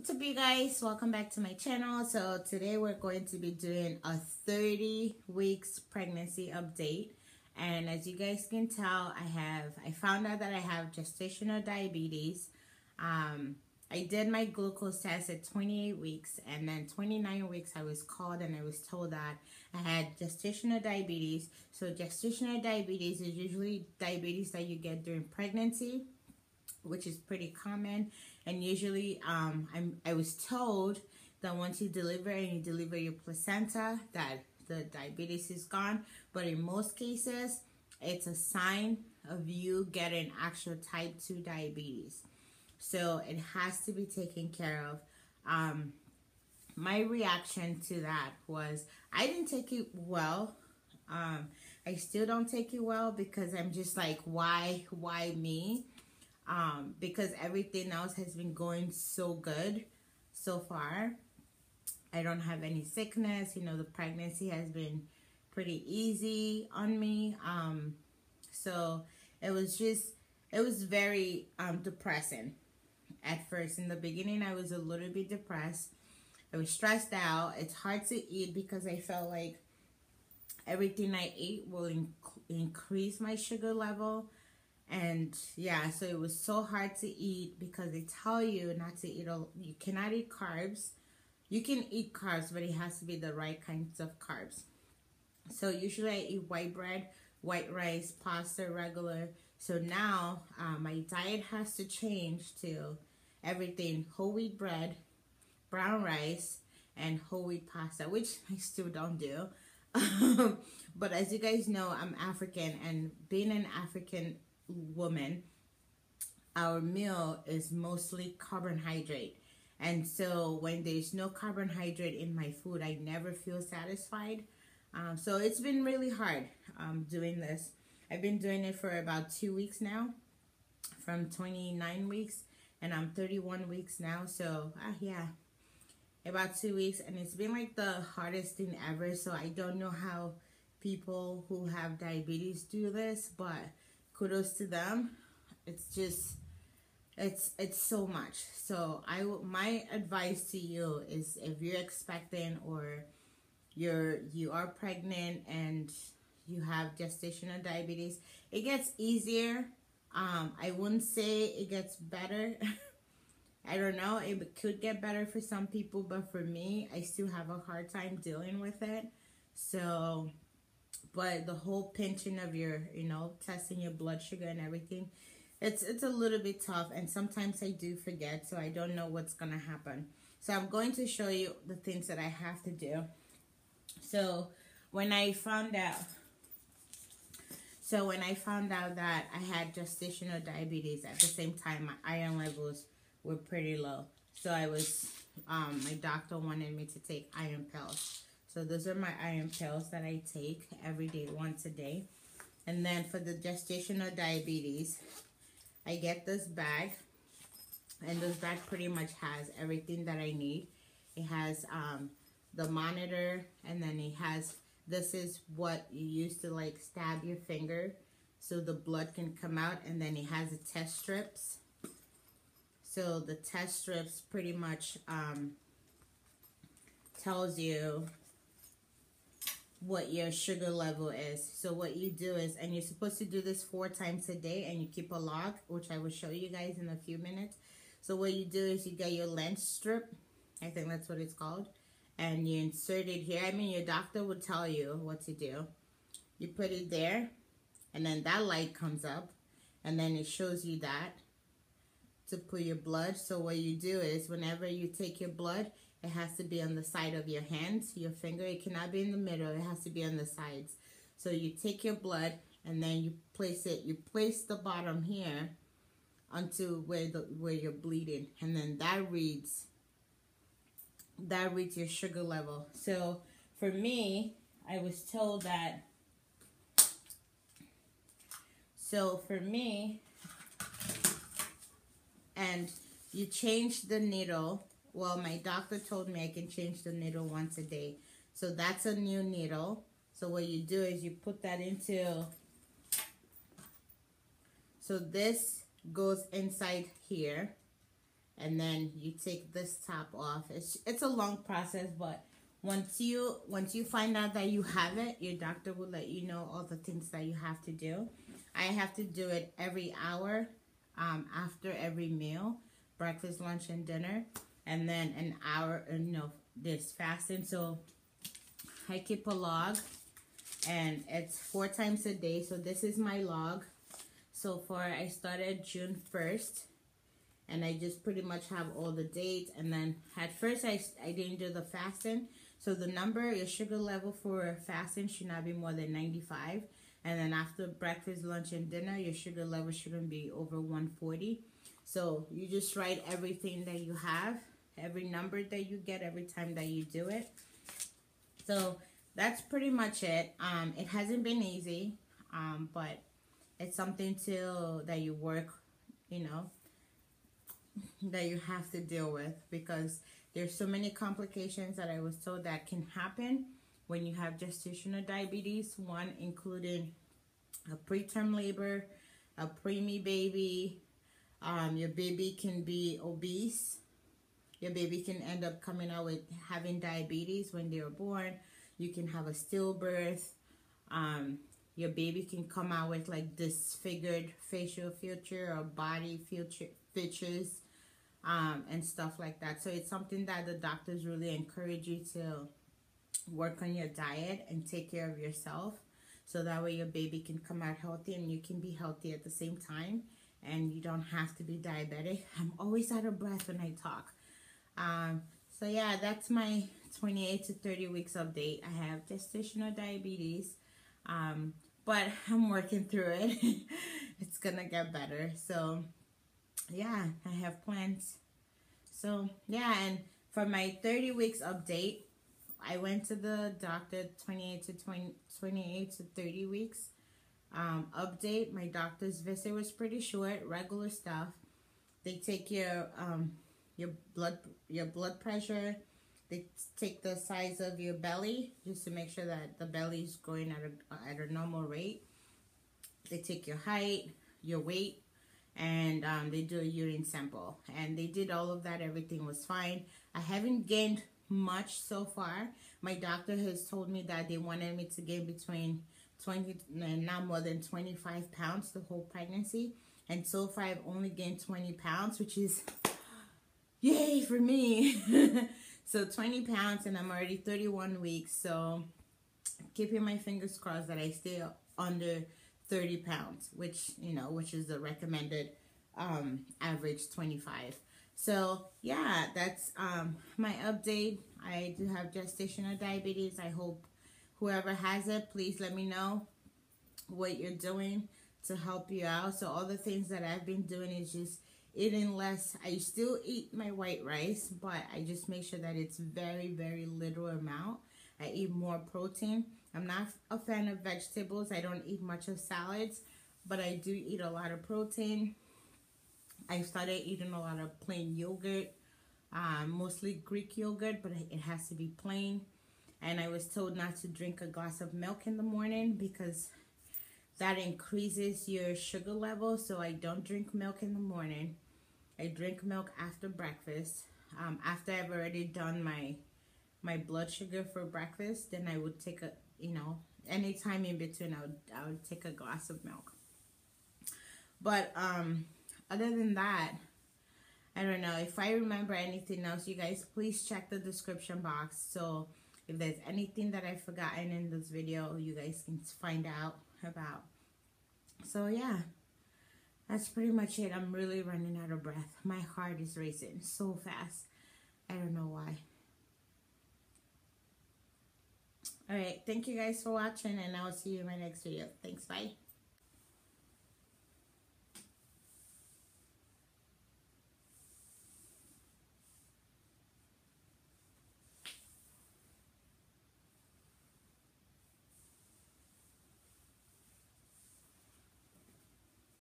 What's up, you guys? Welcome back to my channel. So today we're going to be doing a 30 weeks pregnancy update. And as you guys can tell, I found out that I have gestational diabetes. I did my glucose test at 28 weeks, and then 29 weeks I was called and I was told that I had gestational diabetes. So gestational diabetes is usually diabetes that you get during pregnancy, which is pretty common. And usually I was told that once you deliver and you deliver your placenta, that the diabetes is gone. But in most cases, it's a sign of you getting actual type 2 diabetes. So it has to be taken care of. My reaction to that was I didn't take it well. I still don't take it well because I'm just like, why me? Because everything else has been going so good so far. I don't have any sickness. You know, the pregnancy has been pretty easy on me. So it was very depressing at first. In the beginning, I was a little bit depressed. I was stressed out. It's hard to eat because I felt like everything I ate will increase my sugar level. And yeah, so it was so hard to eat because they tell you not to eat, you cannot eat carbs. You can eat carbs, but it has to be the right kinds of carbs. So usually I eat white bread, white rice, pasta, regular. So now my diet has to change to everything whole wheat bread, brown rice, and whole wheat pasta, which I still don't do. But as you guys know, I'm African, and being an African woman, our meal is mostly carbohydrate. And so when there's no carbohydrate in my food, I never feel satisfied. So it's been really hard doing this. I've been doing it for about 2 weeks now, from 29 weeks, and I'm 31 weeks now. So yeah, about 2 weeks, and it's been like the hardest thing ever. So I don't know how people who have diabetes do this, but kudos to them. It's just, it's so much. So my advice to you is, if you're expecting or you are pregnant and you have gestational diabetes, it gets easier. I wouldn't say it gets better. I don't know, it could get better for some people, but for me, I still have a hard time dealing with it. So, but the whole pinching of your, testing your blood sugar and everything, it's a little bit tough, and sometimes I do forget, so I don't know what's gonna happen. So I'm going to show you the things that I have to do. So when I found out that I had gestational diabetes, at the same time my iron levels were pretty low. So my doctor wanted me to take iron pills. So those are my iron pills that I take every day, once a day. And then for the gestational diabetes, I get this bag. And this bag pretty much has everything that I need. It has the monitor, and then it has, this is what you use to like stab your finger so the blood can come out. And then it has the test strips. So the test strips pretty much tells you what your sugar level is. So what you do is, and you're supposed to do this 4 times a day, and you keep a log, which I will show you guys in a few minutes. So what you do is you get your lens strip, I think that's what it's called, and you insert it here. I mean, your doctor would tell you what to do. You put it there, and then that light comes up, and then it shows you that to put your blood. So what you do is, whenever you take your blood, it has to be on the side of your hands, your finger. It cannot be in the middle. It has to be on the sides. So you take your blood, and then you place the bottom here onto where you're bleeding, and then that reads your sugar level. So for me, I was told that. So for me, and you change the needle. Well, my doctor told me I can change the needle once a day. So that's a new needle. So what you do is you put that into, so this goes inside here, and then you take this top off. It's a long process, but once you find out that you have it, your doctor will let you know all the things that you have to do. I have to do it every hour, after every meal, breakfast, lunch, and dinner, and then an hour, this fasting. So I keep a log, and it's 4 times a day. So this is my log. So far, I started June 1st, and I just pretty much have all the dates. And then at first, I didn't do the fasting. So the number, your sugar level for fasting should not be more than 95. And then after breakfast, lunch, and dinner, your sugar level shouldn't be over 140. So you just write everything that you have, every number that you get every time that you do it. So that's pretty much it. It hasn't been easy, but it's something that you work, that you have to deal with, because there's so many complications that I was told that can happen when you have gestational diabetes. One including a preterm labor, a preemie baby. Your baby can be obese. Your baby can end up coming out with having diabetes when they were born. You can have a stillbirth. Your baby can come out with like disfigured facial feature or body features, and stuff like that. So it's something that the doctors really encourage you to work on your diet and take care of yourself, so that way your baby can come out healthy and you can be healthy at the same time, and you don't have to be diabetic. I'm always out of breath when I talk. So yeah, that's my 28 to 30 weeks update. I have gestational diabetes, but I'm working through it. It's gonna get better. So yeah, I have plans. So yeah, and for my 30 weeks update, I went to the doctor 28 to 30 weeks update. My doctor's visit was pretty short, regular stuff. They take your blood pressure. They take the size of your belly just to make sure that the belly is going at a normal rate. They take your height, your weight, and they do a urine sample. And they did all of that. Everything was fine. I haven't gained much so far. My doctor has told me that they wanted me to gain between 20 and not more than 25 pounds the whole pregnancy. And so far I've only gained 20 pounds, which is yay for me. So 20 pounds, and I'm already 31 weeks. So keeping my fingers crossed that I stay under 30 pounds, which is the recommended average 25. So yeah, that's my update. I do have gestational diabetes. I hope whoever has it, please let me know what you're doing to help you out. So all the things that I've been doing is just eating less. I still eat my white rice, but I just make sure that it's very, very little amount. I eat more protein. I'm not a fan of vegetables. I don't eat much of salads, but I do eat a lot of protein. I started eating a lot of plain yogurt, mostly Greek yogurt, but it has to be plain. And I was told not to drink a glass of milk in the morning because that increases your sugar level. So I don't drink milk in the morning. I drink milk after breakfast. After I've already done my blood sugar for breakfast, then I would take any time in between, I would take a glass of milk. But other than that, I don't know. If I remember anything else, you guys, please check the description box. So if there's anything that I've forgotten in this video, you guys can find out about. So yeah, that's pretty much it. I'm really running out of breath. My heart is racing so fast. I don't know why. Alright, thank you guys for watching, and I will see you in my next video. Thanks, bye.